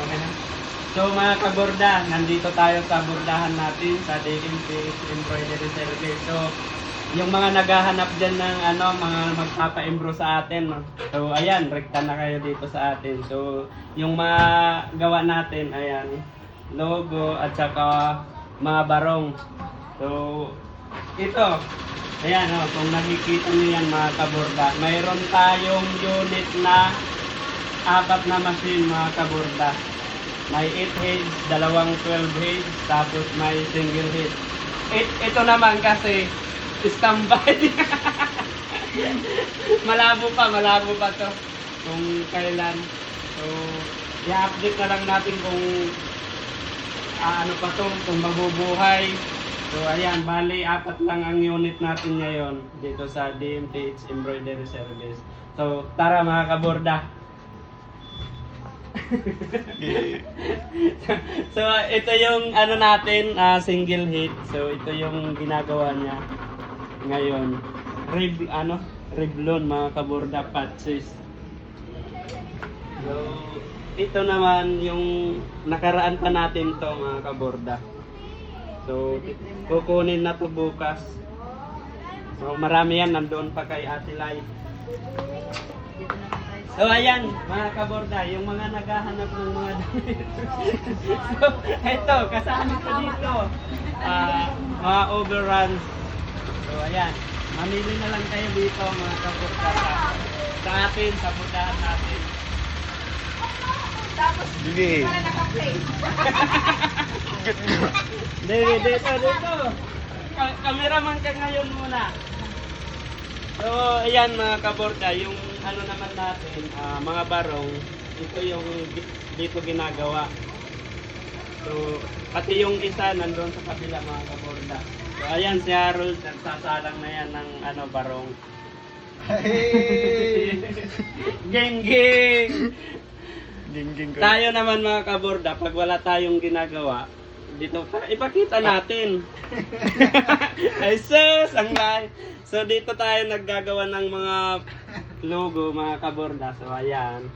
Okay na. So mga kaborda, nandito tayo sa bordahan natin sa DMT Embroidery Service. So yung mga naghahanap dyan ng mga magpapa-embro sa atin. No? So ayan, rekta na kayo dito sa atin. So yung mga gawa natin, ayan, logo at saka mga barong. So ito, ayan kung nakikita niyo yan mga kaborda, mayroon tayong unit na 4 na machine mga kaborda. May 8 heads, dalawang 12 heads, tapos may single head. Ito naman kasi standby. malabo pa to kung kailan. So, i-update na lang natin kung ano pa to, kung mabubuhay. So, ayan, bali 4 lang ang unit natin ngayon dito sa DMTH Embroidery Service. So, tara mga kaborda. So ito yung natin, single head. So ito yung ginagawa niya ngayon. Revlon mga kaborda patches. So ito naman yung nakaraan pa natin to mga kaborda. So kukunin na to bukas. So marami yan, nandoon pa kay Ate Lai. So ayan mga kaborda, yung mga naghahanap ng mga damit. So ito, kasama ko dito mga overruns. So ayan, mamili na lang kayo dito mga kaborda sa atin, sa bordahan natin. Tapos, wala naka-place. Dito. Cameraman ka ngayon muna. So, ayan mga kaborda, yung naman natin, mga barong, ito yung dito ginagawa. So, pati yung isa nandun sa kabila mga kaborda. So, ayan si Harold, nagsasalang na yan ng barong. Hey! Geng! Tayo naman mga kaborda, pag wala tayong ginagawa, dito ipakita natin. Ay sus, ang lahi. So dito tayo naggagawa ng mga logo mga kaborda. So ayan.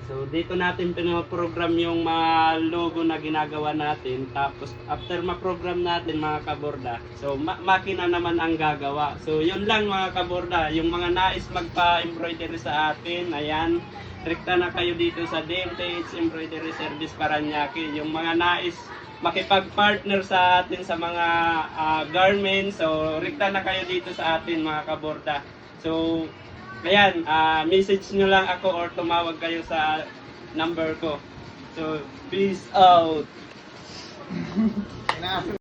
So dito natin pinoprogram yung mga logo na ginagawa natin. Tapos after ma-program natin mga kaborda, so makina naman ang gagawa. So yun lang mga kaborda, yung mga nais magpa-embroidery sa atin, ayan. Rekta na kayo dito sa DMTH Embroidery Service Paranaque. Yung mga nais makipag-partner sa atin sa mga garments, so rekta na kayo dito sa atin mga kaborda. So ayan, message nyo lang ako or tumawag kayo sa number ko. So peace out.